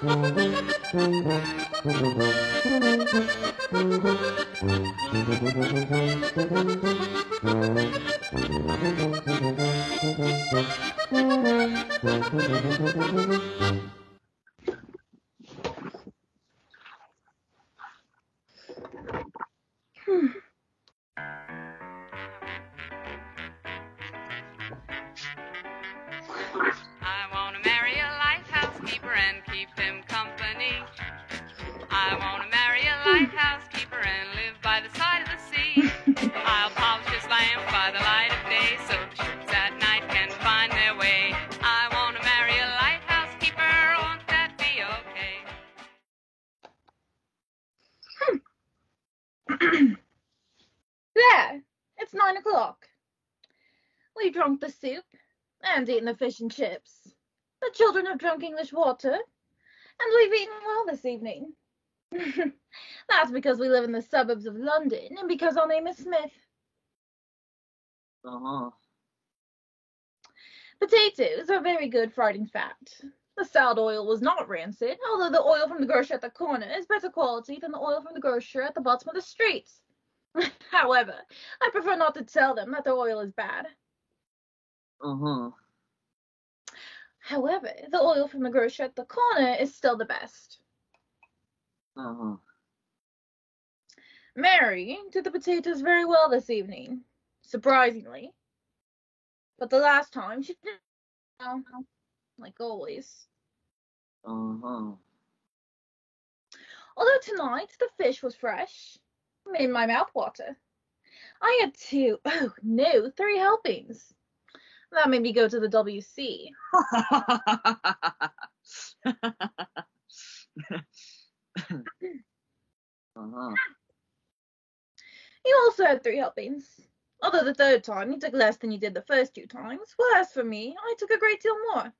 I want to marry a lighthouse keeper and keep him company. I want to marry a lighthouse keeper and live by the side of the sea. I'll polish his lamp by the light of day so ships at night can find their way. I want to marry a lighthouse keeper, won't that be okay? There, it's 9 o'clock. We've drunk the soup and eaten the fish and chips. The children have drunk English water, and we've eaten well this evening. That's because we live in the suburbs of London and because our name is Smith. Potatoes are very good fried fat. The salad oil was not rancid, although the oil from the grocer at the corner is better quality than the oil from the grocer at the bottom of the street. However, I prefer not to tell them that their oil is bad. However, the oil from the grocer at the corner is still the best. Mary did the potatoes very well this evening, surprisingly. But the last time she did, like always. Although tonight the fish was fresh, made my mouth water. I had 3 helpings. That made me go to the WC. You also had 3 helpings. Although the third time you took less than you did the first 2 times. Well, as for me, I took a great deal more.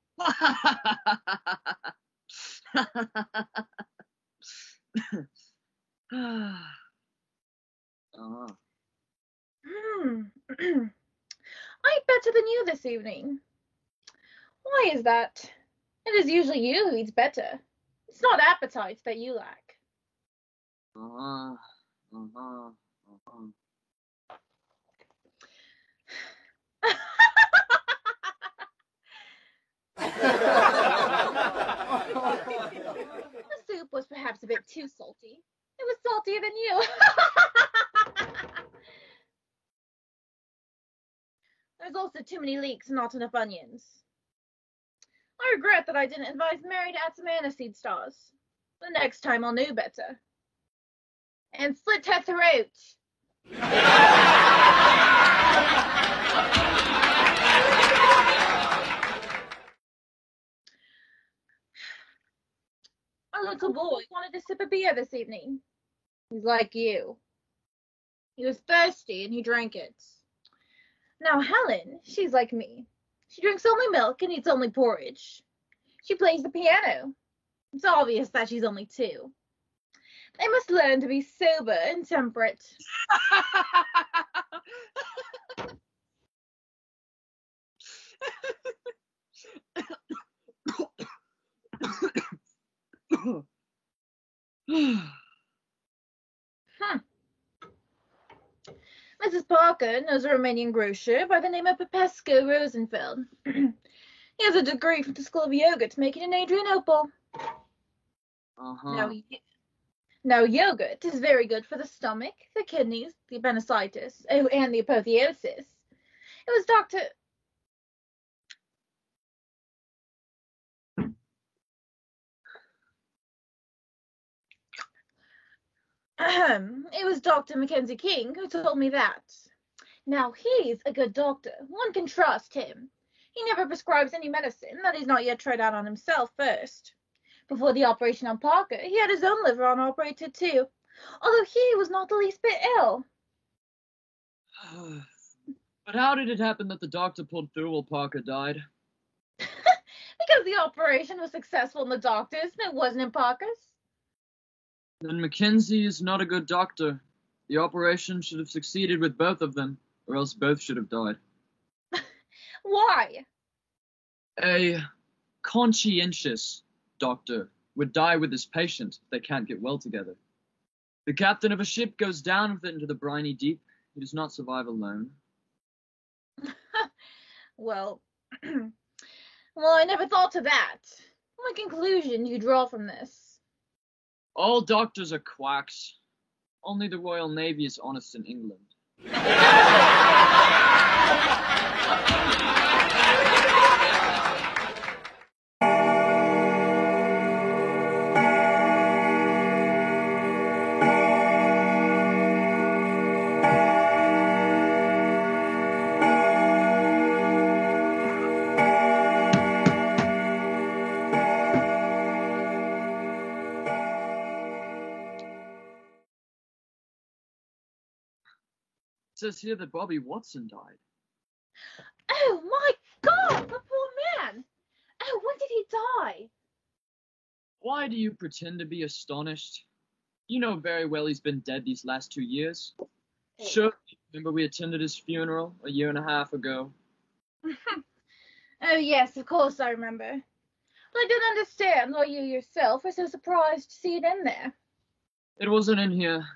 I ate better than you this evening. Why is that? It is usually you who eats better. It's not appetite that you lack. The soup was perhaps a bit too salty. It was saltier than you. There's also too many leeks and not enough onions. I regret that I didn't advise Mary to add some aniseed stars. The next time I'll know better. And slit her throat. Our little boy wanted to sip a beer this evening. He's like you. He was thirsty and he drank it. Now Helen, she's like me. She drinks only milk and eats only porridge. She plays the piano. It's obvious that she's only 2. They must learn to be sober and temperate. Mrs. Parker knows a Romanian grocer by the name of Popescu Rosenfeld. He has a degree from the School of Yogurt making in Adrianople. Now, yogurt is very good for the stomach, the kidneys, the appendicitis, and the apotheosis. It was Dr. Mackenzie King who told me that. Now, he's a good doctor. One can trust him. He never prescribes any medicine that he's not yet tried out on himself first. Before the operation on Parker, he had his own liver on operated too, although he was not the least bit ill. But how did it happen that the doctor pulled through while Parker died? Because the operation was successful in the doctor's and it wasn't in Parker's. Then Mackenzie is not a good doctor. The operation should have succeeded with both of them, or else both should have died. Why? A conscientious doctor would die with his patient if they can't get well together. The captain of a ship goes down with it into the briny deep. He does not survive alone. Well, well, I never thought of that. What conclusion do you draw from this? All doctors are quacks. Only the Royal Navy is honest in England. It says here that Bobby Watson died. Oh my God, the poor man! Oh, when did he die? Why do you pretend to be astonished? You know very well he's been dead these last 2 years. Sure, remember we attended his funeral a year and a half ago. Oh yes, of course I remember. But I don't understand why you yourself are so surprised to see it in there. It wasn't in here.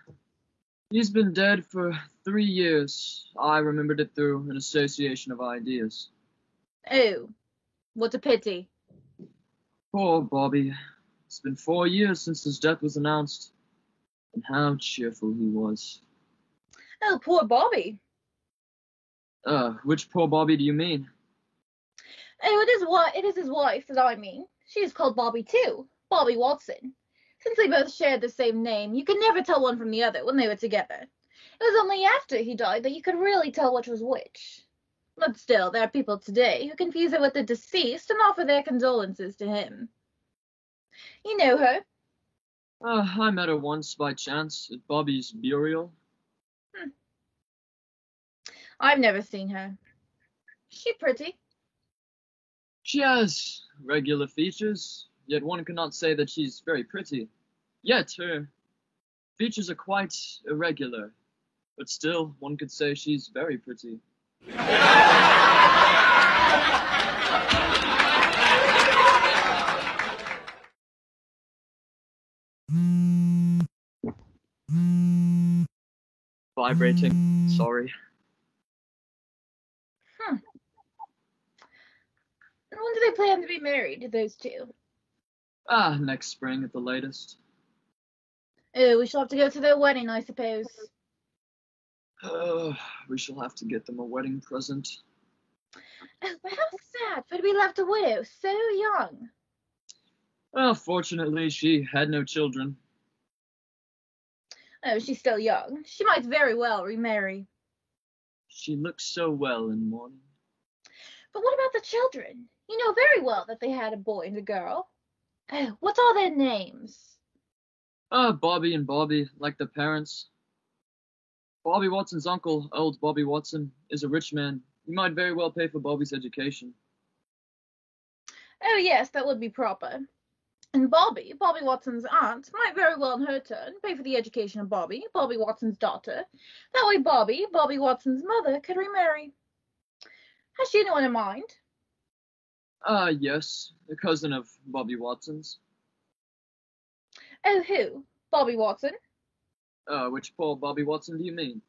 He's been dead for 3 years. I remembered it through an association of ideas. Oh, what a pity. Poor Bobby. It's been 4 years since his death was announced. And how cheerful he was. Oh, poor Bobby. Which poor Bobby do you mean? Oh, it is his wife that I mean. She is called Bobby too, Bobby Watson. Since they both shared the same name, you could never tell one from the other when they were together. It was only after he died that you could really tell which was which. But still, there are people today who confuse her with the deceased and offer their condolences to him. You know her? I met her once by chance at Bobby's burial. I've never seen her. Is she pretty? She has regular features, yet one cannot say that she's very pretty. Yet her features are quite irregular, but still one could say she's very pretty. Vibrating, sorry. And when do they plan to be married, those two? Next spring at the latest. Oh, we shall have to go to their wedding, I suppose. We shall have to get them a wedding present. Oh, but how sad for to be left a widow so young. Well, fortunately, she had no children. Oh, she's still young. She might very well remarry. She looks so well in mourning. But what about the children? You know very well that they had a boy and a girl. Oh, what's all their names? Bobby and Bobby, like the parents. Bobby Watson's uncle, old Bobby Watson, is a rich man. He might very well pay for Bobby's education. Oh, yes, that would be proper. And Bobby Watson's aunt, might very well in her turn pay for the education of Bobby Watson's daughter. That way Bobby Watson's mother, could remarry. Has she anyone in mind? Yes, a cousin of Bobby Watson's. Oh, who? Bobby Watson? Which poor Bobby Watson do you mean?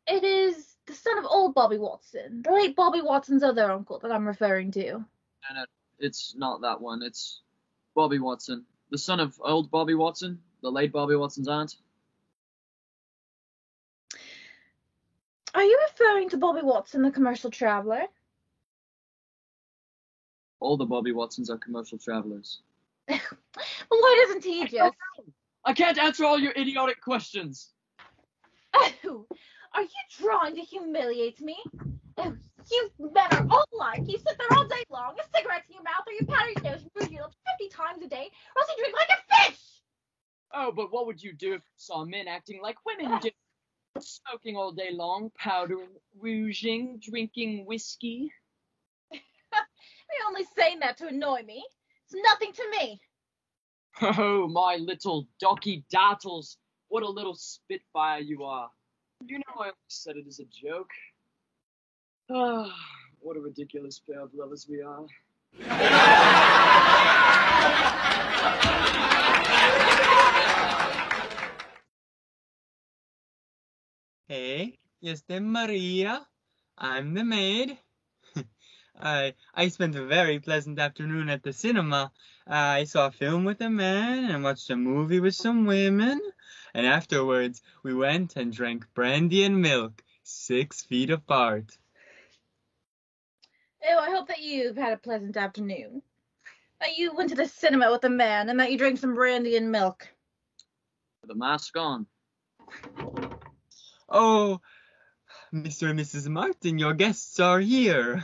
It is the son of old Bobby Watson, the late Bobby Watson's other uncle that I'm referring to. No, it's not that one. It's Bobby Watson, the son of old Bobby Watson, the late Bobby Watson's aunt. Are you referring to Bobby Watson, the commercial traveler? All the Bobby Watsons are commercial travelers. Well, why doesn't he just... I can't answer all your idiotic questions. Oh, are you trying to humiliate me? Oh, you men are all alike. You sit there all day long, a cigarette in your mouth, or you powder your nose and bruise your lips 50 times a day, or else you drink like a fish! Oh, but what would you do if you saw men acting like women do? Smoking all day long, powdering, rouging, drinking whiskey. You're only saying that to annoy me. It's nothing to me. Oh, my little docky dattles. What a little spitfire you are. You know I only said it as a joke. Ah, what a ridiculous pair of lovers we are. Hey, yes, then Maria. I'm the maid. I spent a very pleasant afternoon at the cinema. I saw a film with a man and watched a movie with some women. And afterwards, we went and drank brandy and milk, 6 feet apart. Oh, I hope that you've had a pleasant afternoon. That you went to the cinema with a man and that you drank some brandy and milk. With a mask on. Oh, Mr. and Mrs. Martin, your guests are here.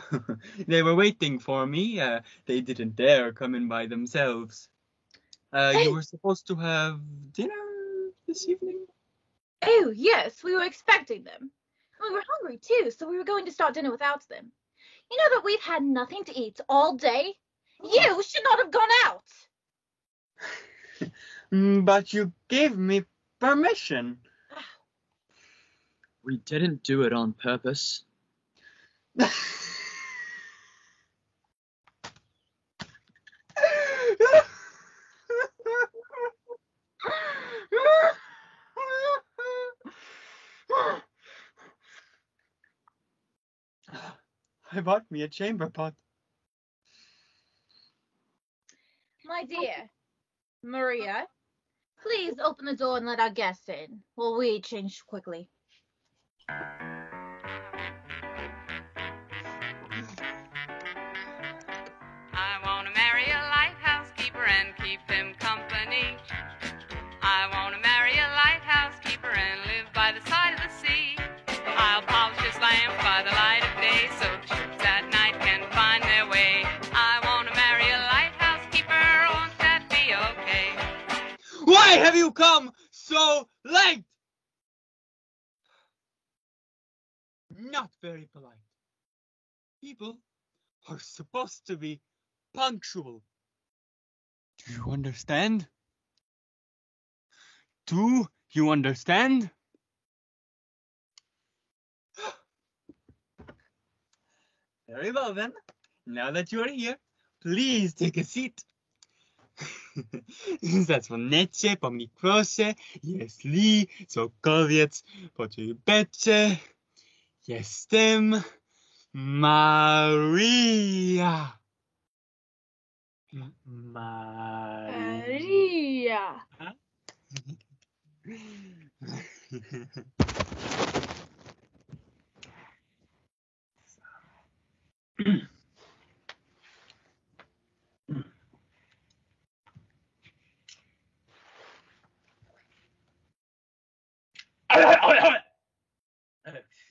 They were waiting for me. They didn't dare come in by themselves. You were supposed to have dinner this evening? Oh, yes, we were expecting them. We were hungry, too, so we were going to start dinner without them. You know that we've had nothing to eat all day? You should not have gone out. But you gave me permission. We didn't do it on purpose. I bought me a chamber pot. My dear, Maria, please open the door and let our guests in while we change quickly. I want to marry a lighthouse keeper and keep him company. I want to marry a lighthouse keeper and live by the side of the sea. I'll polish his lamp by the light of day so ships at night can find their way. I want to marry a lighthouse keeper, won't that be okay? Why have you come so late? Not very polite. People are supposed to be punctual. Do you understand? Do you understand? Very well then. Now that you are here, please take a seat. Zadzwoniecie, po mnie proszę, jeśli cokolwiek potrzebujecie. Jestem Maria. Maria.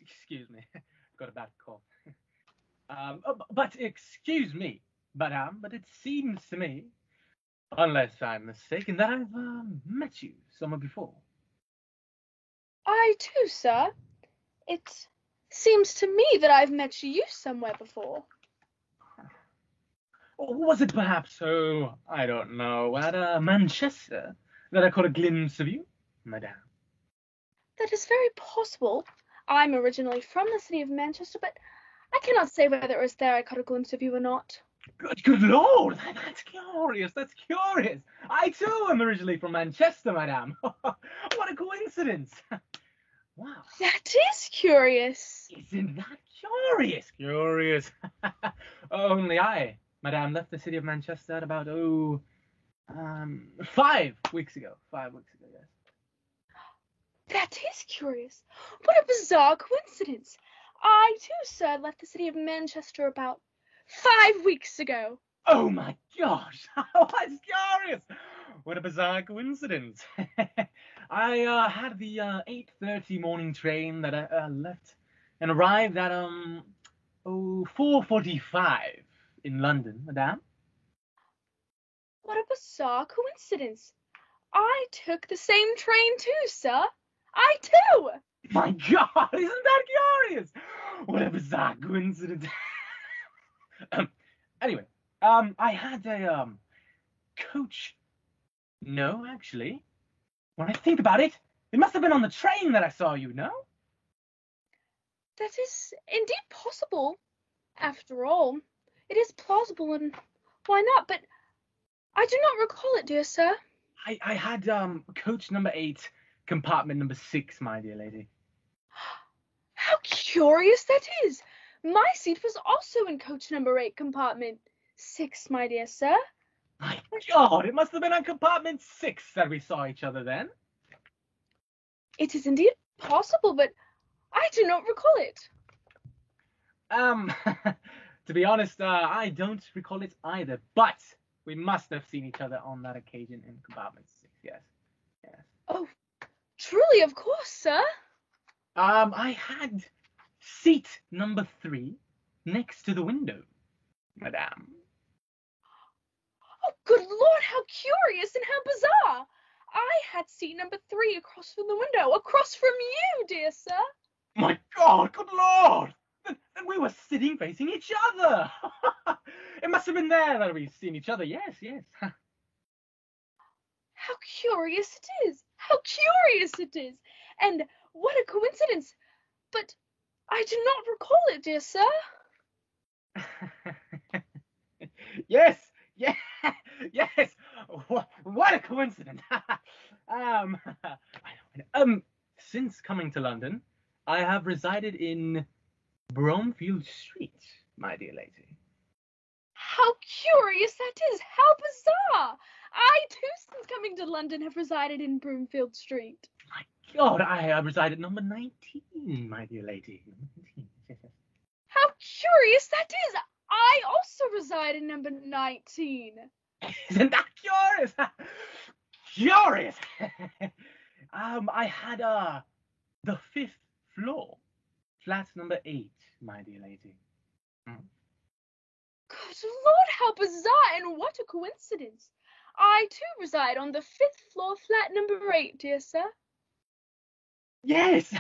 Excuse me, got a bad cough. But excuse me, madame, but it seems to me, unless I'm mistaken, that I've met you somewhere before. I too, sir. It seems to me that I've met you somewhere before. Or was it perhaps, I don't know, at Manchester that I caught a glimpse of you, madame? That is very possible. I'm originally from the city of Manchester, but I cannot say whether it was there I caught a glimpse of you or not. Good Lord, that's curious, that's curious. I too am originally from Manchester, madame. What a coincidence. Wow. That is curious. Isn't that curious? Curious. Only I, madame, left the city of Manchester about, 5 weeks ago. 5 weeks ago, yes. That is curious. What a bizarre coincidence. I too, sir, left the city of Manchester about 5 weeks ago. Oh my gosh, that's curious. What a bizarre coincidence. I had the 8:30 morning train that I left and arrived at 4:45 in London, madame. What a bizarre coincidence. I took the same train too, sir. I too. My God, isn't that curious? What a bizarre coincidence. Anyway, I had a coach. No, actually, when I think about it, it must have been on the train that I saw you, no? That is indeed possible. After all, it is plausible, and why not? But I do not recall it, dear sir. I had coach number 8, compartment number 6, my dear lady. How curious that is! My seat was also in coach number 8, compartment 6, my dear sir. My God, it must have been on compartment 6 that we saw each other then. It is indeed possible, but I do not recall it. To be honest, I don't recall it either, but we must have seen each other on that occasion in compartment 6, yes. Yes. Oh, truly, of course, sir. I had seat number 3 next to the window, madame. Oh, good Lord, how curious and how bizarre! I had seat number 3 across from the window, across from you, dear sir. My God, good Lord! Then we were sitting facing each other. It must have been there that we've seen each other. Yes, yes. How curious it is! How curious it is! And what a coincidence! But I do not recall it, dear sir. Yes, yes, yes. What a coincidence. Since coming to London, I have resided in Bromfield Street, my dear lady. How curious that is! How bizarre! I too, since coming to London, have resided in Broomfield Street. My God, I reside at number 19, my dear lady. How curious that is! I also reside in number 19. Isn't that curious? Curious! I had the 5th floor, flat number 8, my dear lady. Good Lord, how bizarre and what a coincidence! I too reside on the 5th floor, flat number 8, dear sir. Yes.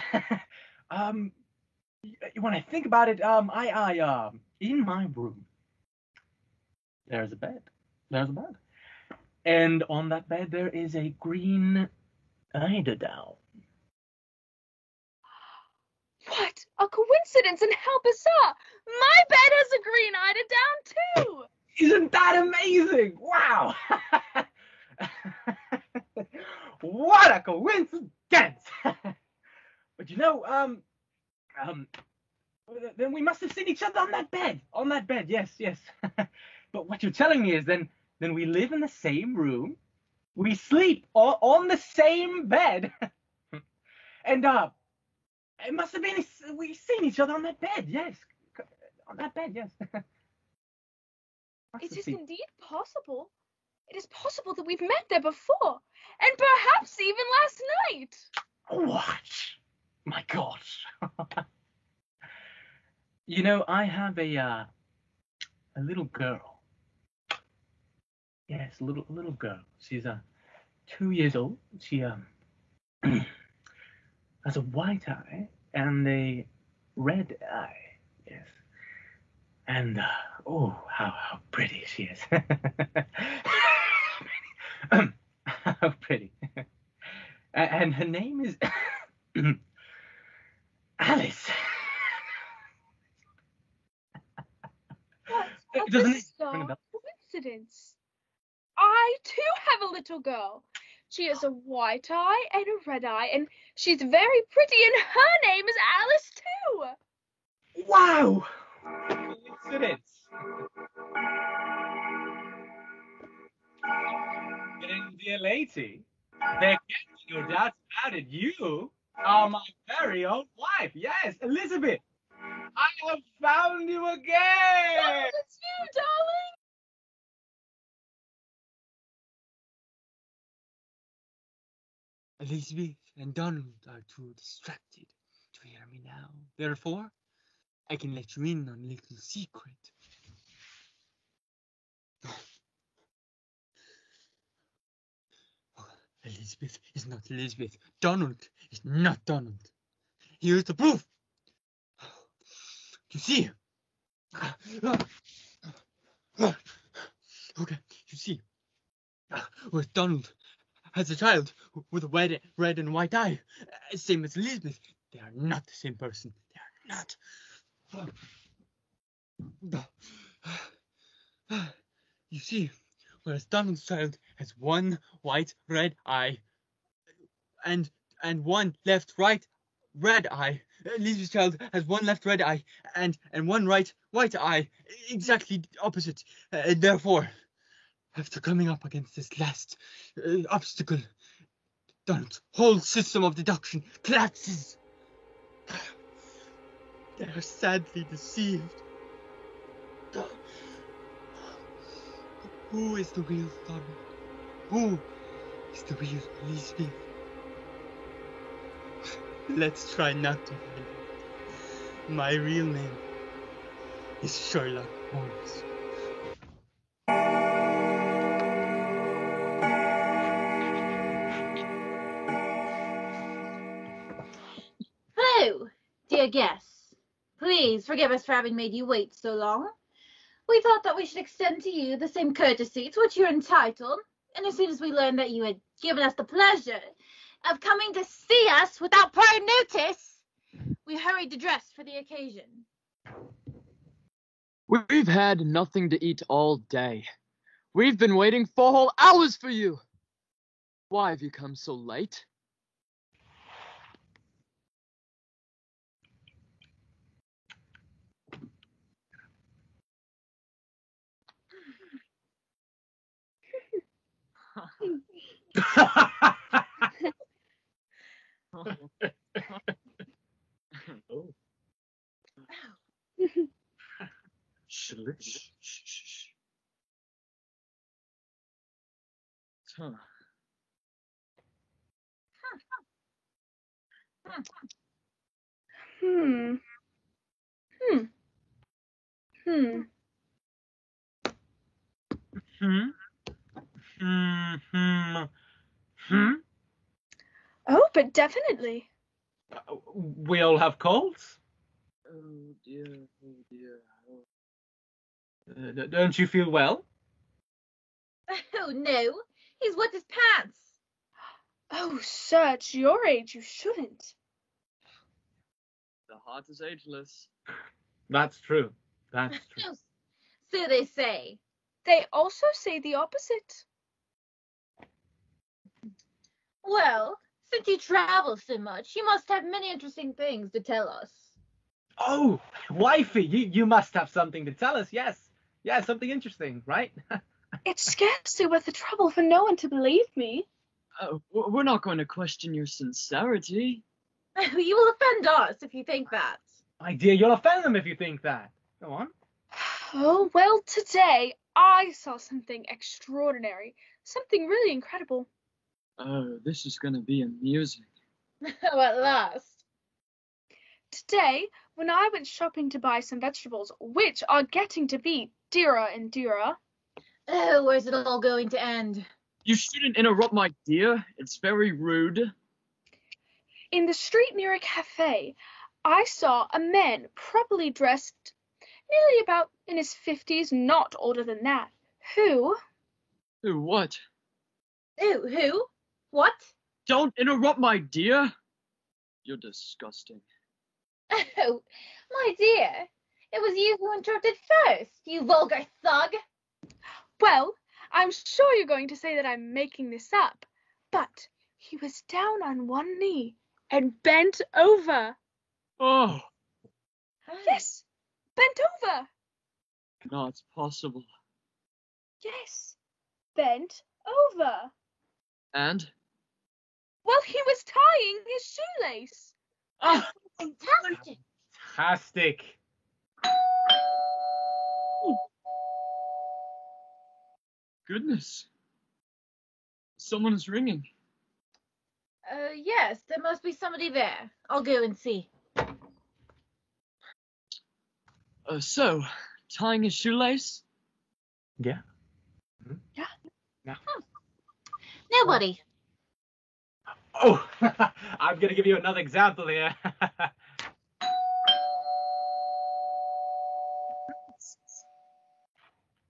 When I think about it, I in my room, there's a bed. And on that bed there is a green eiderdown. What a coincidence and how bizarre! My bed has a green eiderdown too! Isn't that amazing? Wow! What a coincidence! But you know, then we must have seen each other on that bed. On that bed, yes. But what you're telling me is then we live in the same room, we sleep on the same bed, and it must have been we've seen each other on that bed, yes. On that bed, yes. It is indeed possible. It is possible that we've met there before, and perhaps even last night. What? My God. You know, I have a little girl. Yes, a little girl. She's 2 years old. She has a white eye and a red eye. Yes. And oh, how pretty she is. How pretty. And her name is Alice. What a Doesn't it bizarre ring a bell? coincidence. I too have a little girl. She has a white eye and a red eye, and she's very pretty, and her name is Alice too. Wow! Coincidence. And dear lady, there can be no doubt about it. You are my very own wife. Yes, Elizabeth. I have found you again. Oh, it's you, darling. Elizabeth and Donald are too distracted to hear me now. Therefore, I can let you in on a little secret. Elizabeth is not Elizabeth. Donald is not Donald. Here's the proof. You see? Okay, you see. Where Donald has a child with a red and white eye, same as Elizabeth. They are not the same person. They are not. You see, whereas Donald's child has one white red eye, and one left right red eye. Lisa's child has one left red eye and one right white eye, exactly opposite. And therefore, after coming up against this last obstacle, Donald's whole system of deduction collapses. They are sadly deceived. Who is the real Donald? Who is the real Elizabeth? Let's try not to find out. My real name is Sherlock Holmes. Hello, dear guests. Please forgive us for having made you wait so long. We thought that we should extend to you the same courtesy to which you're entitled, and as soon as we learned that you had given us the pleasure of coming to see us without prior notice, we hurried to dress for the occasion. We've had nothing to eat all day. We've been waiting 4 whole hours for you. Why have you come so late? Huh. Hmm. Hmm. Hmm. Hmm? Hmm? Oh, but definitely. We all have colds? Oh dear, oh dear. Don't you feel well? Oh no, he's wet his pants. Oh, sir, at your age, you shouldn't. The heart is ageless. That's true. That's true. So they say. They also say the opposite. Well, since you travel so much, you must have many interesting things to tell us. Oh, wifey, you must have something to tell us. Yes. Yeah, something interesting, right? It's scarcely worth the trouble for no one to believe me. We're not going to question your sincerity. You will offend us if you think that. My dear, you'll offend them if you think that. Go on. Oh, well, today I saw something extraordinary. Something really incredible. Oh, this is going to be amusing. Oh, at last. Today, when I went shopping to buy some vegetables, which are getting to be dearer and dearer. Oh, where's it all going to end? You shouldn't interrupt, my dear. It's very rude. In the street near a cafe, I saw a man properly dressed, nearly about in his 50s, not older than that, who... Who, what? Who? What? Don't interrupt, my dear. You're disgusting. Oh, my dear. It was you who interrupted first, you vulgar thug. Well, I'm sure you're going to say that I'm making this up, but he was down on one knee and bent over. Oh, Yes, bent over. not possible. Yes, bent over. And? Well, he was tying his shoelace. Ah, Fantastic. Fantastic. goodness. Someone is ringing. Yes, there must be somebody there. I'll go and see. So, tying his shoelace? Yeah. Nobody. Oh, I'm going to give you another example here.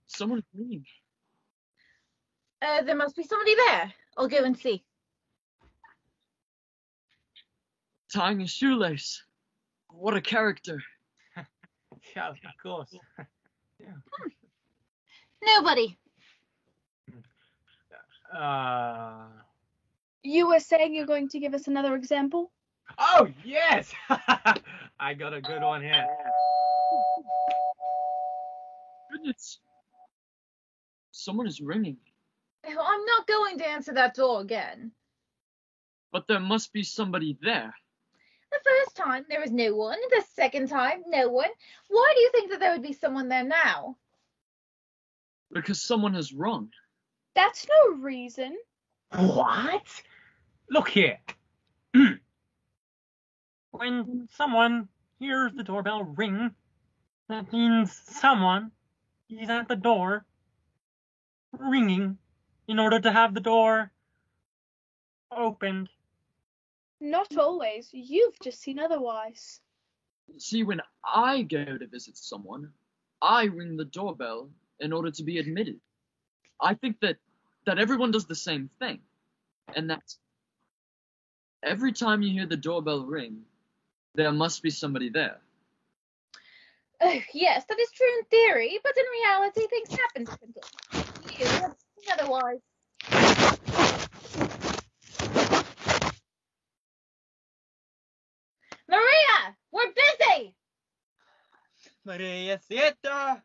Someone is ringing. There must be somebody there. I'll go and see. Tying his shoelace. What a character. Yeah, of course. Nobody. You were saying you're going to give us another example? Oh, yes! I got a good one here. Goodness. Someone is ringing. Oh, I'm not going to answer that door again. But there must be somebody there. The first time, there was no one. The second time, no one. Why do you think that there would be someone there now? Because someone has rung. That's no reason. What? Look here. When someone hears the doorbell ring, that means someone is at the door ringing in order to have the door opened. Not always. You've just seen otherwise. See, when I go to visit someone, I ring the doorbell in order to be admitted. I think that everyone does the same thing. And that every time you hear the doorbell ring, there must be somebody there. Oh, yes, that is true in theory, but in reality, things happen differently. You have seen otherwise. Maria, we're busy. Maria, sieta!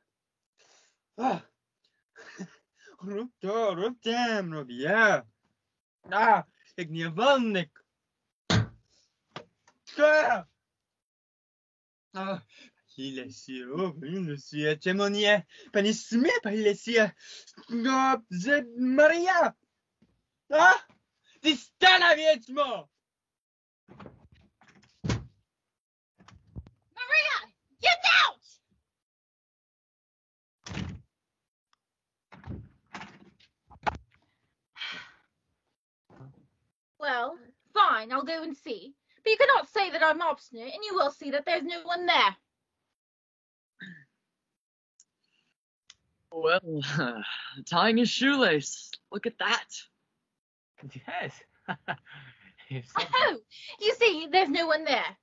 Roep door, roep hem, roep ja. Ik niet vannik. Hilessia, Chemonie, Panisme, Hilessia. Zed Maria! Ty stana wiedźmo! Maria, get out! Well, fine, I'll go and see. But you cannot say that I'm obstinate, and you will see that there's no one there. Well, tying his shoelace. Look at that. Yes. Oh, you see, there's no one there.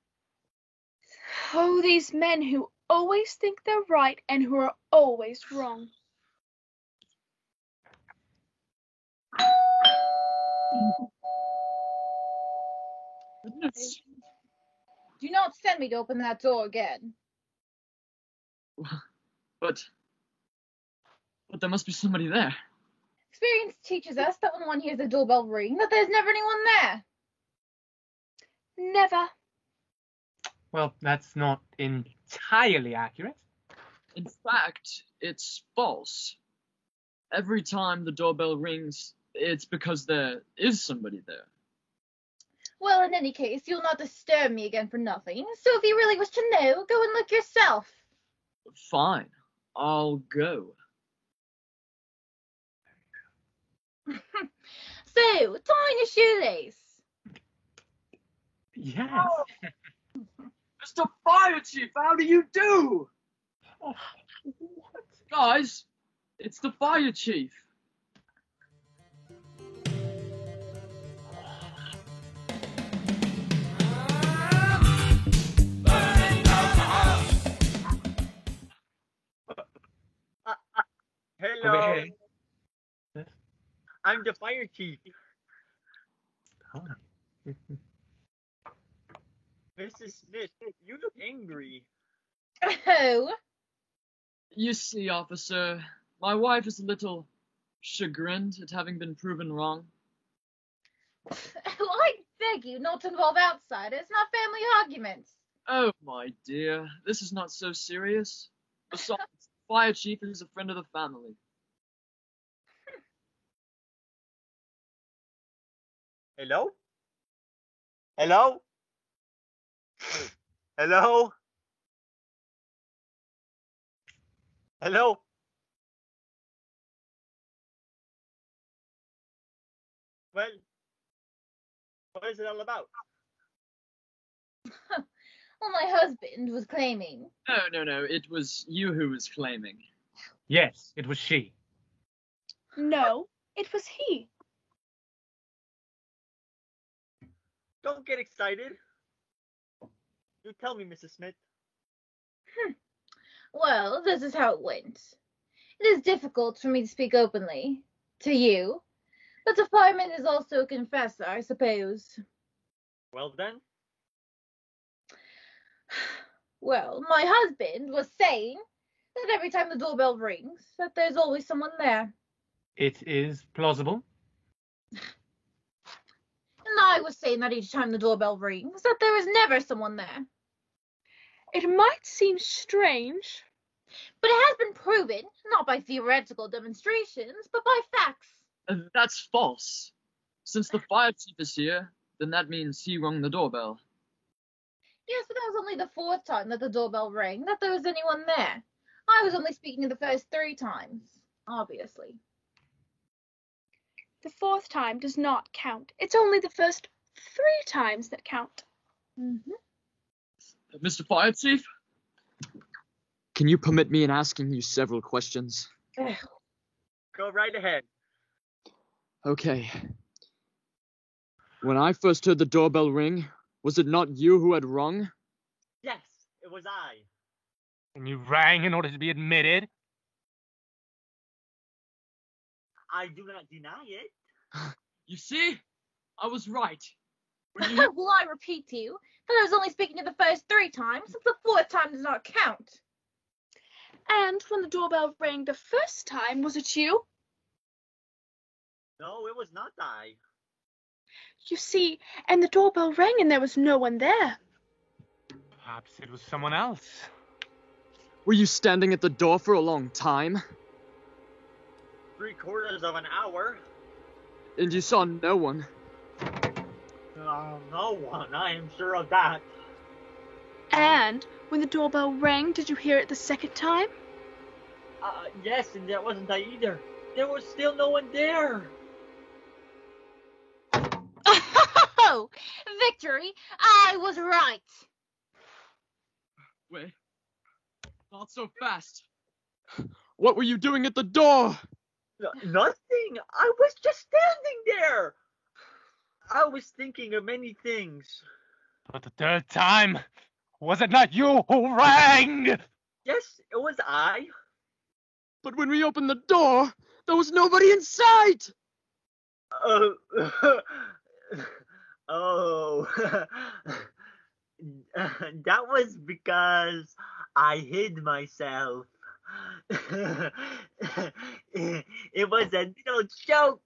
Oh, these men who always think they're right and who are always wrong. Goodness. Do not send me to open that door again. But there must be somebody there. Experience teaches us that when one hears the doorbell ring, that there's never anyone there. Never. Well, that's not entirely accurate. In fact, it's false. Every time the doorbell rings, it's because there is somebody there. Well, in any case, you'll not disturb me again for nothing. So if you really wish to know, go and look yourself. Fine, I'll go. So, tying a shoelace. Yes. Mr. Fire Chief, how do you do? Oh, Guys, it's the Fire Chief. Hello, Okay. I'm the fire chief. Oh. Mrs. Smith, you look angry. Oh, You see, officer, my wife is a little chagrined at having been proven wrong. I beg you not to involve outsiders, not family arguments. Oh, my dear, this is not so serious. Besides, the Fire Chief is a friend of the family. Hello? Hello? Hello? Hello? Well, what is it all about? Well, my husband was claiming. No, it was you who was claiming. Yes, it was she. No, it was he. Don't get excited. You tell me, Mrs. Smith. Well, this is how it went. It is difficult for me to speak openly to you, But a fireman is also a confessor, I suppose. Well then, Well, my husband was saying that every time the doorbell rings, that there's always someone there. It is plausible. And I was saying that each time the doorbell rings, that there is never someone there. It might seem strange. But it has been proven, not by theoretical demonstrations, but by facts. That's false. Since the fire chief is here, then that means he rung the doorbell. Yes, but that was only the 4th time that the doorbell rang, that there was anyone there. I was only speaking to the first 3 times, obviously. The 4th time does not count. It's only the first 3 times that count. Mm-hmm. Mr. Fire Chief? Can you permit me in asking you several questions? go right ahead. Okay. When I first heard the doorbell ring, was it not you who had rung? Yes, it was I. And you rang in order to be admitted? I do not deny it. You see? I was right. Well, I repeat to you that I was only speaking to the first 3 times, since the 4th time does not count. And when the doorbell rang the first time, was it you? No, it was not I. You see, and the doorbell rang and there was no one there. Perhaps it was someone else. Were you standing at the door for a long time? 3/4 of an hour. And you saw no one? No one, I am sure of that. And when the doorbell rang, did you hear it the second time? Yes, and that wasn't I either. There was still no one there. Oh, victory! I was right. Wait. Not so fast. What were you doing at the door? Nothing. I was just standing there. I was thinking of many things. But the 3rd time, was it not you who rang? Yes, it was I. But when we opened the door, there was nobody in sight! Oh. That was because I hid myself. It was a little joke.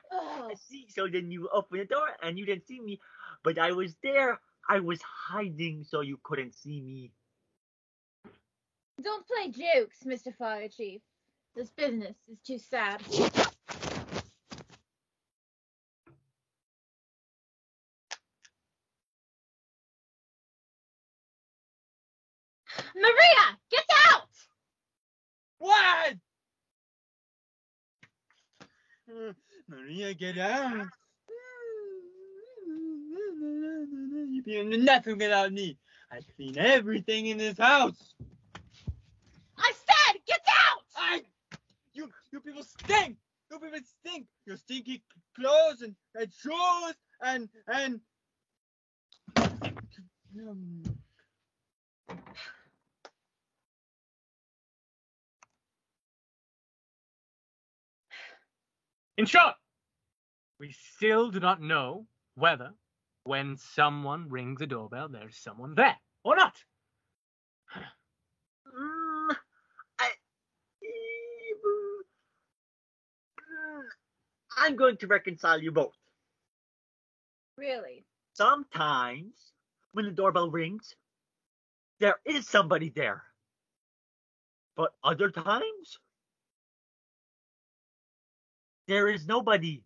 Oh. See, so then you open the door and you didn't see me, but I was there. I was hiding so you couldn't see me. Don't play jokes, Mr. Fire Chief. This business is too sad. Maria, get out! What? Maria, get out. You can do nothing without me. I clean everything in this house. I said, get out! You people stink. You people stink. Your stinky clothes and shoes and. In short, we still do not know whether, when someone rings the doorbell, there's someone there or not. I'm going to reconcile you both. Really? Sometimes, when the doorbell rings, there is somebody there. But other times, there is nobody.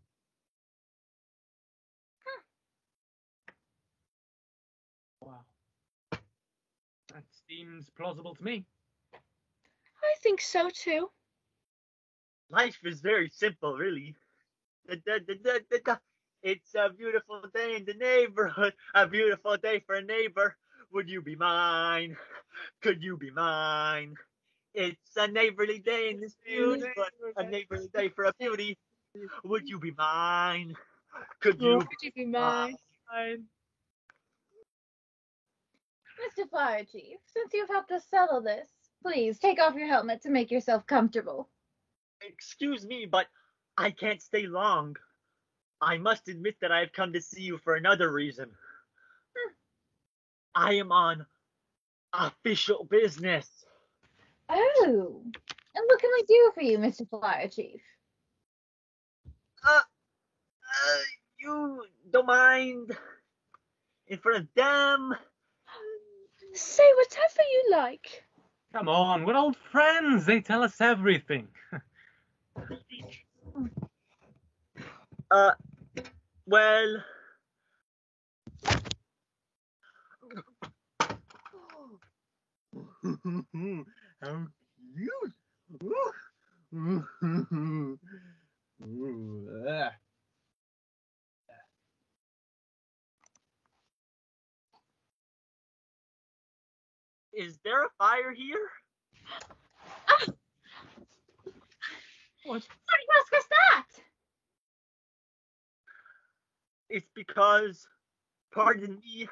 Wow. That seems plausible to me. I think so too. Life is very simple, really. It's a beautiful day in the neighborhood, a beautiful day for a neighbor. Would you be mine? Could you be mine? It's a neighborly day in this beauty, a neighborly day for a beauty. Would you be mine? Could you be mine? Mr. Fire Chief, since you've helped us settle this, please take off your helmet to make yourself comfortable. Excuse me, but I can't stay long. I must admit that I have come to see you for another reason. I am on official business. Oh. And what can we do for you, Mr. Fire Chief? You don't mind in front of them? Say whatever you like. Come on, we're old friends. They tell us everything. Well, How cute. is there a fire here? What? How do you ask us that? It's because, pardon me,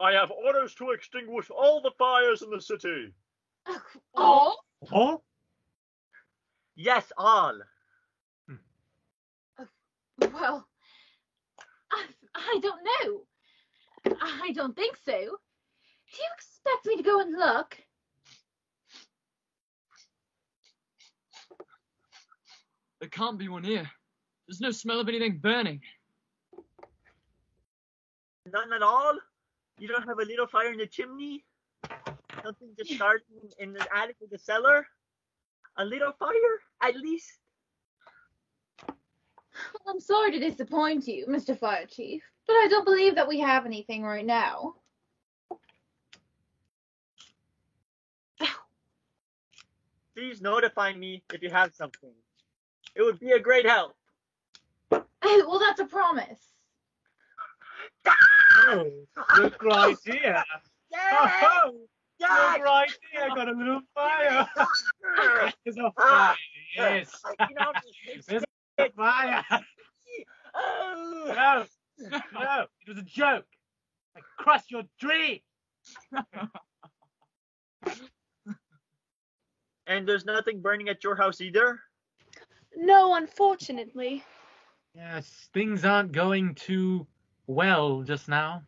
I have orders to extinguish all the fires in the city. Oh, Oh? yes, all. Well, I don't know. I don't think so. Do you expect me to go and look? There can't be one here. There's no smell of anything burning. None at all? You don't have a little fire in the chimney? Something just starting in the attic or the cellar? A little fire, at least? I'm sorry to disappoint you, Mr. Fire Chief, but I don't believe that we have anything right now. Please notify me if you have something. It would be a great help. Well, that's a promise. Oh, look right here. Oh, Yes! look right here. Got a little fire. There's a fire. Yes. There's a fire. No. No. It was a joke. I crushed your dream. And there's nothing burning at your house either? no, unfortunately. Yes, things aren't going too well just now.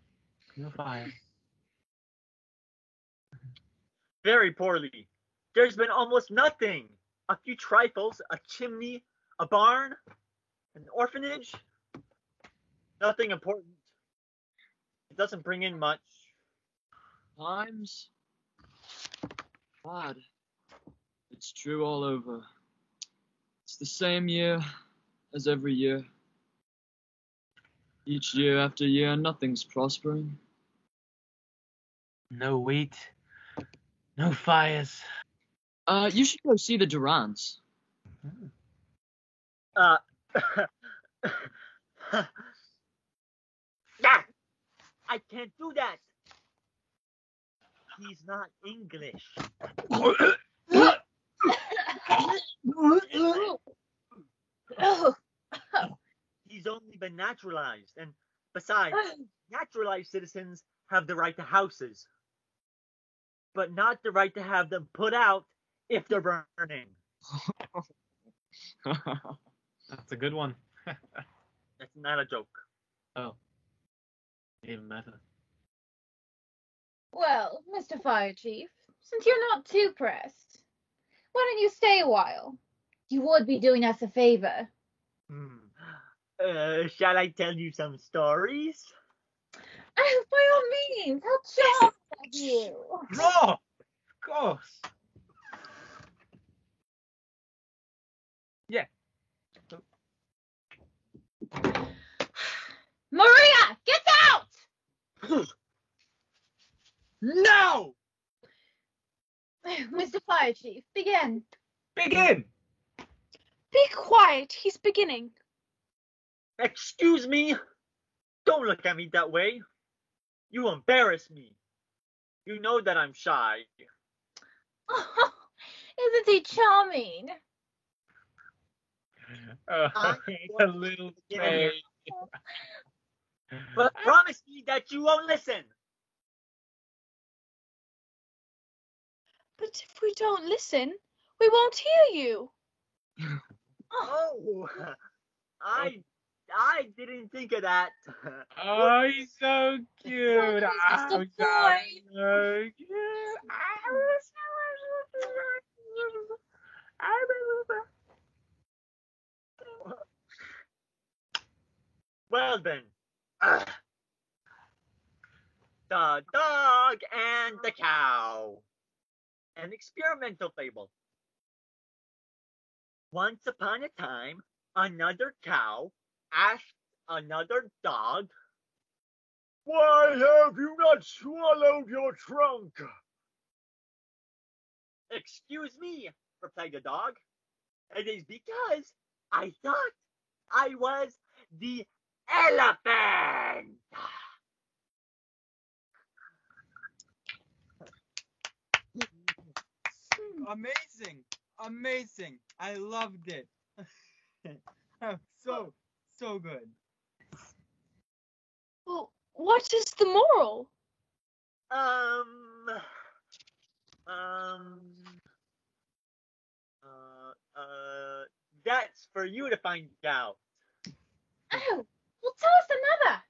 No fire. Very poorly. There's been almost nothing. A few trifles, a chimney, a barn, an orphanage. Nothing important. It doesn't bring in much. Times bad. It's true all over. It's the same year as every year. Each year after year, nothing's prospering. No wheat. No fires. You should go see the Durants. Ah, I can't do that. He's not English. Oh, He's only been naturalized. And besides, naturalized citizens have the right to houses, but not the right to have them put out if they're burning. That's a good one. That's not a joke. Oh. Even better. well, Mr. Fire Chief, since you're not too pressed, why don't you stay a while? You would be doing us a favor. Shall I tell you some stories? Oh, by all means, how charming of you. Oh, of course. Yeah. Maria, get out! No! Mr. Fire Chief, begin. Begin! Be quiet. He's beginning. Excuse me? Don't look at me that way. You embarrass me. You know that I'm shy. Oh, isn't he charming? Oh, a little Yeah. face. But promise me that you won't listen. But if we don't listen, We won't hear you. Oh, I didn't think of that. Oh, he's so cute. He's just a Oh, boy. so cute. Well then, the dog and the cow. An experimental fable. Once upon a time, another cow asked another dog, Why have you not swallowed your trunk? "Excuse me," replied the dog, "it is because I thought I was the elephant." Amazing. I loved it. So good. Well, what is the moral? Um, that's for you to find out. Oh, well, tell us another.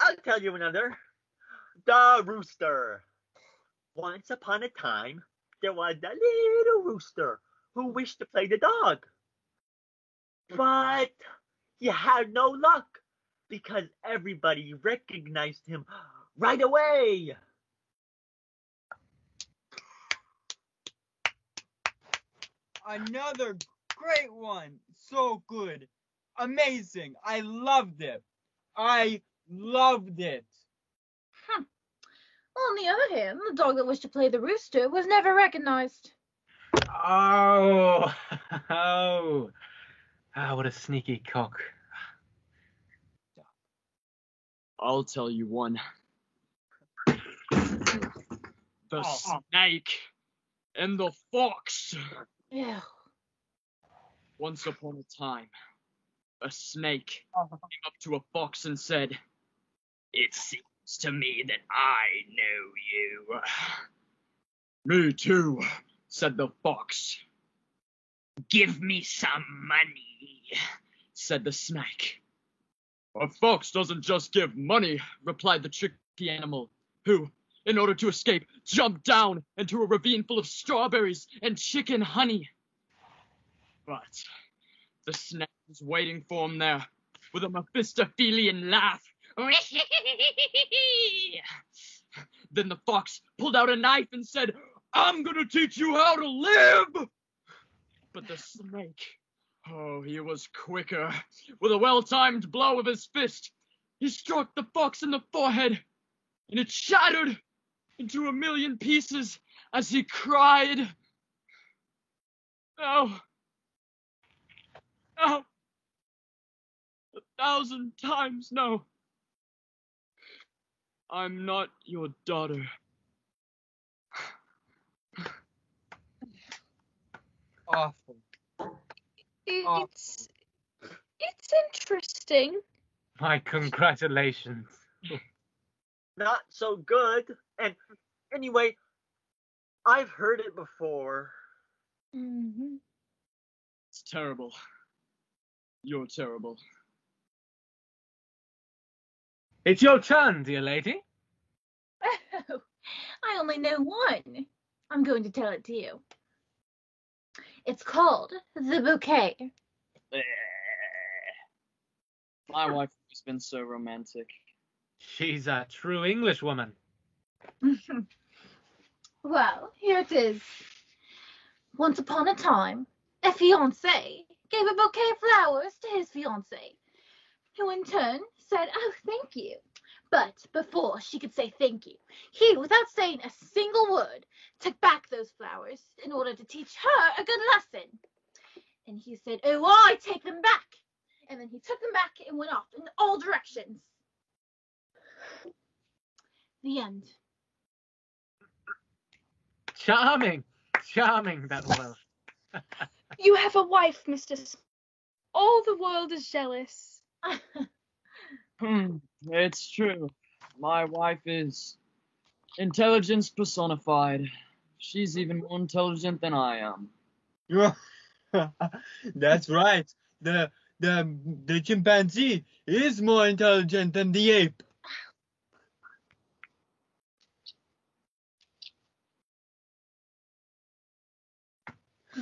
I'll tell you another. The rooster. Once upon a time, there was a little rooster who wished to play the dog. But he had no luck because everybody recognized him right away. Another great one. So good. Amazing. I loved it. Well, on the other hand, the dog that wished to play the rooster was never recognized. Oh, what a sneaky cock. I'll tell you one. The snake and the fox. Ew. Once upon a time, a snake came up to a fox and said, "It seems to me that I know you." "Me too," said the fox. "Give me some money," said the snake. "A fox doesn't just give money," replied the tricky animal, who, in order to escape, jumped down into a ravine full of strawberries and chicken honey. But the snake was waiting for him there with a Mephistophelian laugh. Then the fox pulled out a knife and said, "I'm gonna teach you how to live." But the snake, he was quicker. With a well-timed blow of his fist, he struck the fox in the forehead, and it shattered into a million pieces as he cried, "No! No! 1,000 times no! I'm not your daughter." Awful. It's interesting. My congratulations. Not so good. And anyway, I've heard it before. Mm-hmm. It's terrible. You're terrible. It's your turn, dear lady. Oh, I only know one. I'm going to tell it to you. It's called The Bouquet. My wife has been so romantic. She's a true Englishwoman. Well, here it is. Once upon a time, a fiancé gave a bouquet of flowers to his fiancée, who in turn said, "Oh, thank you." But before she could say thank you, he, without saying a single word, took back those flowers in order to teach her a good lesson. And he said, "Oh, I take them back." And then he took them back and went off in all directions. The end. Charming, that was. You have a wife, Mr. All the world is jealous. It's true. My wife is Intelligence personified. She's even more intelligent than I am. That's right. The chimpanzee is more intelligent than the ape.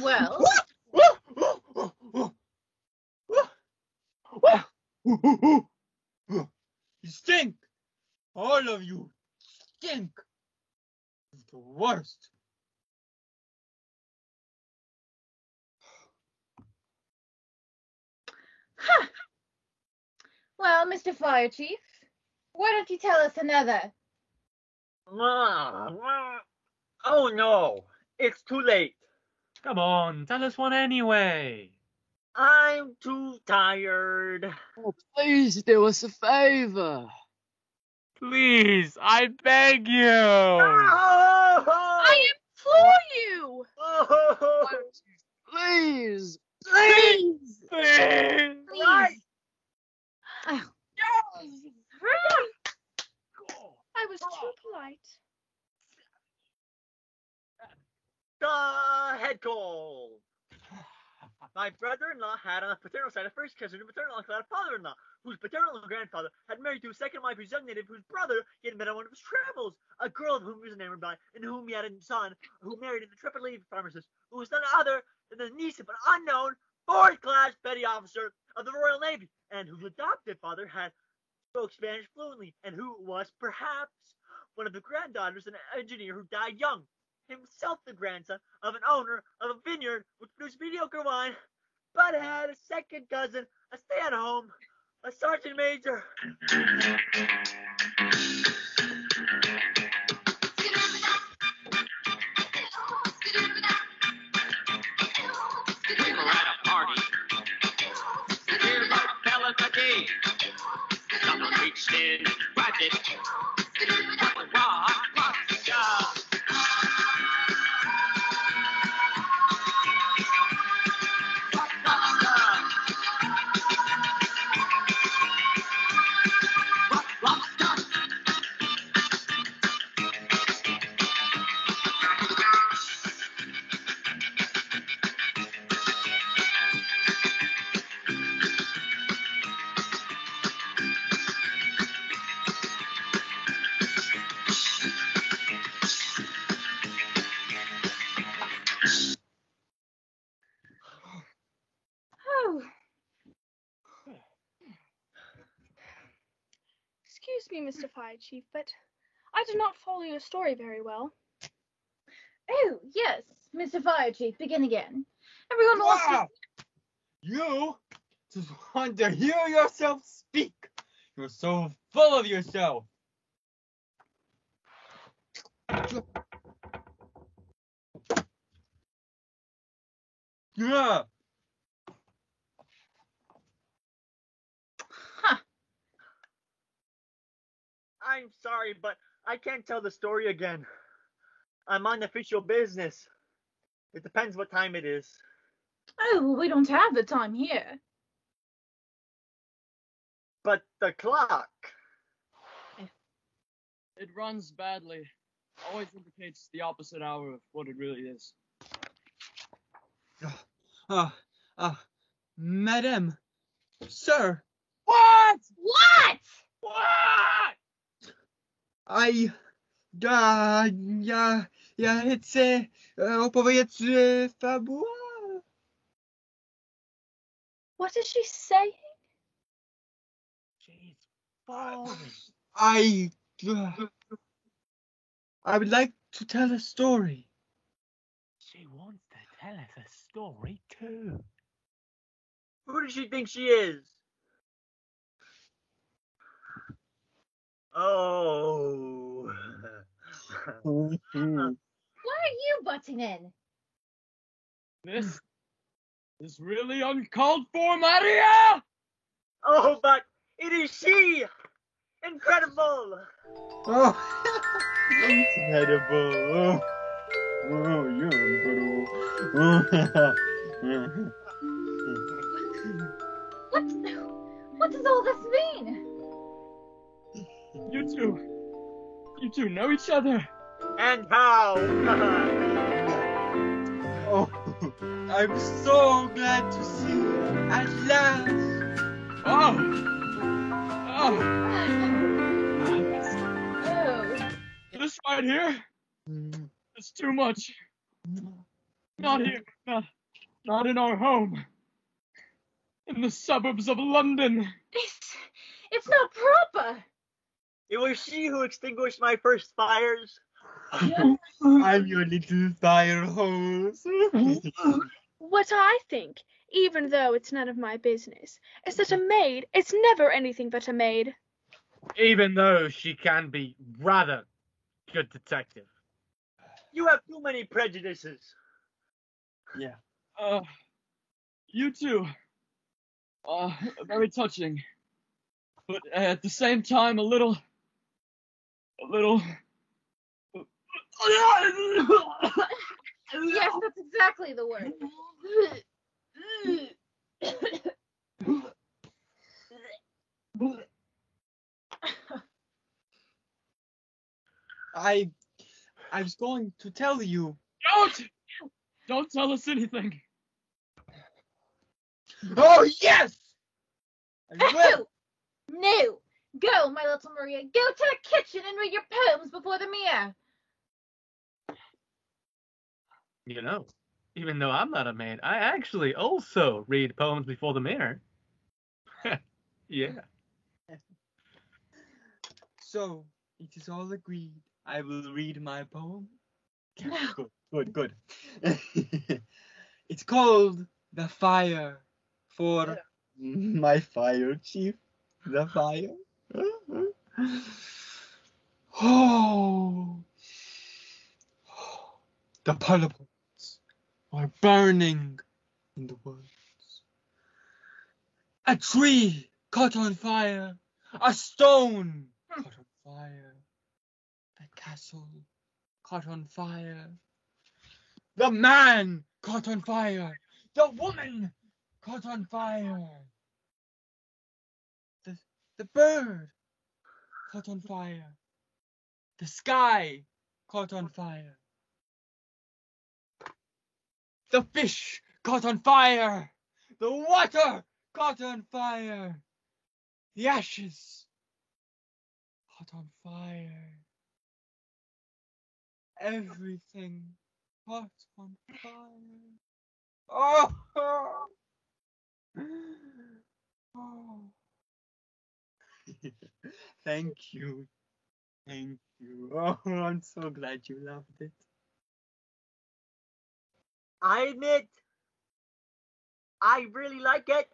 Well, You stink! All of you stink! It's the worst. huh. Well, Mr. Fire Chief, why don't you tell us another? Oh no, it's too late. Come on, tell us one anyway. I'm too tired. Oh, please do us a favor. Please, I beg you. I implore you. Please. Please! Please. Please! Oh, I was too polite. The head cold. My brother-in-law had on the paternal side a first cousin whose paternal uncle had a father-in-law, whose paternal grandfather had married to a second wife whose young native, whose brother he had met on one of his travels, a girl of whom he was enamored by, and whom he had a son, who married an intrepid lady pharmacist, who was none other than the niece of an unknown fourth-class petty officer of the Royal Navy, and whose adopted father spoke Spanish fluently, and who was perhaps one of the granddaughters of an engineer who died young. Himself the grandson of an owner of a vineyard which produced mediocre wine, but had a second cousin, a stay-at-home, a sergeant major. We were at a party. Here's our fella today. Someone reached in, grabbed it. oh. Excuse me, Mr. Fire Chief, but I did not follow your story very well. Oh, yes, Mr. Fire Chief, begin again. Everyone wants to... Wow! You just want to hear yourself speak. You're so full of yourself. Yeah. Huh. I'm sorry, but I can't tell the story again. I'm on official business. It depends what time it is. Oh, we don't have the time here. But the clock. It runs badly. Always indicates the opposite hour of what it really is. Madam, sir, What? What? What? ja chcę opowiedzieć fabułę. What is she saying? She's falling. I would like to tell a story. She wants to tell us a story too. Who does she think she is? Oh. Why are you butting in? This is really uncalled for, Maria! Oh, but it is she! Incredible! Oh, incredible. Oh, you're incredible. What does all this mean? You two know each other. And how? Oh, I'm so glad to see you at last. Oh! Oh! Oh. This right here is too much. Not here. Not in our home. In the suburbs of London. It's not proper. It was she who extinguished my first fires. I'm your little fire hose. What I think, even though it's none of my business, is that a maid is never anything but a maid. Even though she can be rather good detective. You have too many prejudices. Yeah. You two. Very touching. But at the same time, a little. Yes, that's exactly the word. I was going to tell you. Don't tell us anything. Oh, yes! I will. No. Go, my little Maria. Go to the kitchen and read your poems before the mirror. You know, even though I'm not a maid, I actually also read poems before the mirror. Yeah. So, it is all agreed. I will read my poem. Good. It's called The Fire for my fire chief. The fire. Oh. The parliaments are burning in the woods. A tree caught on fire. A stone caught on fire. The castle caught on fire. The man caught on fire. The woman caught on fire. The bird caught on fire. The sky caught on fire. The fish caught on fire. The water caught on fire. The ashes caught on fire. Everything caught on fire. Oh! Oh. Thank you. Thank you. Oh, I'm so glad you loved it. I admit, I really like it.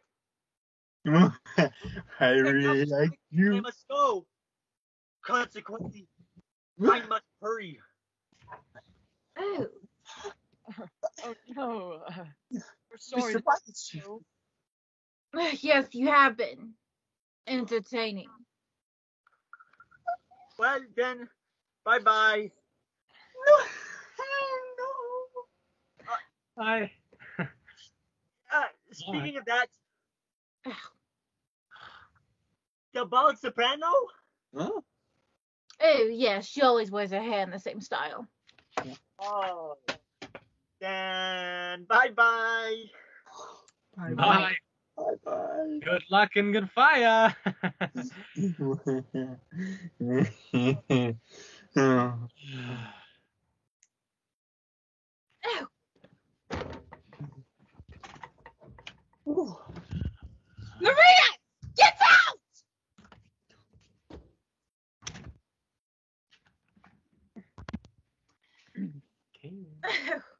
I really like I you. must go. Consequently, I must hurry. Oh. Oh no. We're sorry. Yes, you have been. Entertaining. Well then, bye-bye. I. Speaking of that, the bald soprano? Huh? Oh, yes, she always wears her hair in the same style. Oh. Then bye-bye. Bye. Bye-bye. Good luck and good fire. Maria! Get out!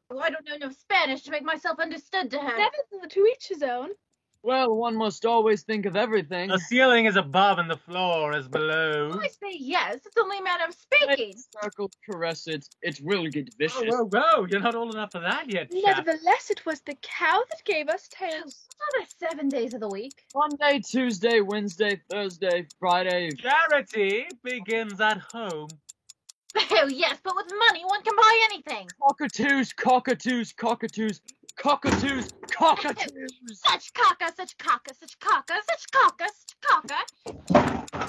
Oh, I don't know enough Spanish to make myself understood to her. Never to each his own. Well, one must always think of everything. The ceiling is above and the floor is below. I say yes. It's only a matter of speaking. Circle, caress it. It will get vicious. Whoa, you're not old enough for that yet, chap. Nevertheless, it was the cow that gave us tails. What are the 7 days of the week? Monday, Tuesday, Wednesday, Thursday, Friday. Charity begins at home. Oh, yes, but with money, one can buy anything. Cockatoos, cockatoos, cockatoos, Cockatoos! Cockatoos! Such caca, such caca, such caca, such caca, such caca.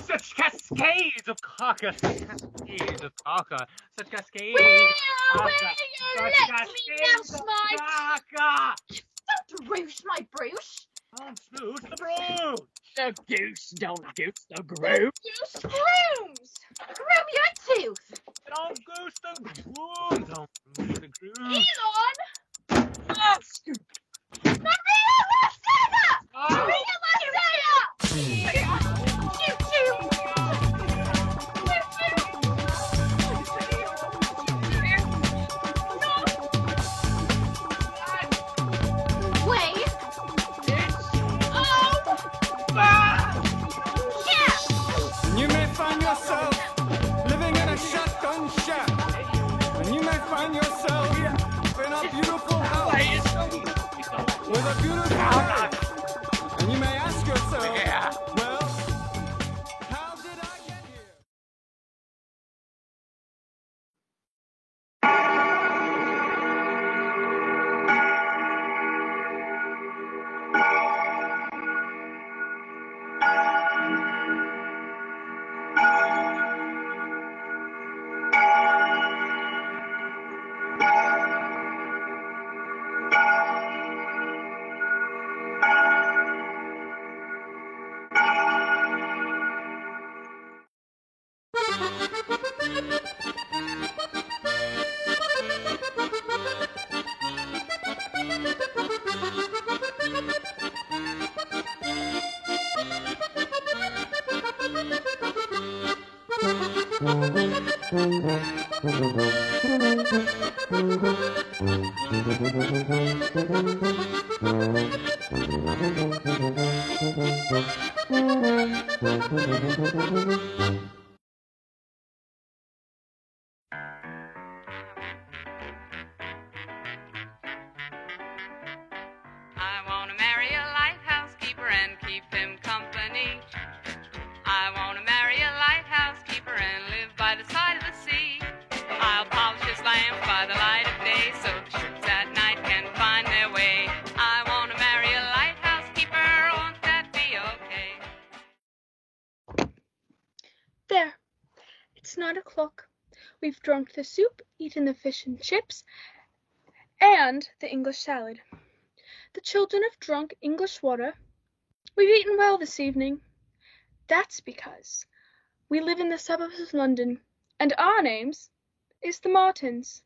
Such cascades of caca, such cascades of caca, such cascades Will of you such let me cascades douse of my... caca. Don't roosh my Bruce. Don't snooze the brood. The goose, don't goose the Don't groove. goose grooms. Groom your tooth. Don't goose the groom. Don't goose the groom. Elon. Maria Lasena! Maria Lasena! Choo choo! Wait. Oh! Yeah! And you may find yourself living in a shotgun shack. And you may find yourself in a beautiful house with a beautiful wife. And you may ask yourself, well, how did I get here? I want to marry a lighthouse keeper and keep him company. I want to marry a lighthouse keeper and live by the side of the sea. I'll polish his lamps by the light of day so the ships at night can find their way. I want to marry a lighthouse keeper, won't that be okay? There. It's 9 o'clock. We've drunk the soup, eaten the fish and chips, and the English salad. The children have drunk English water. We've eaten well this evening. That's because we live in the suburbs of London, and our names is the Martins.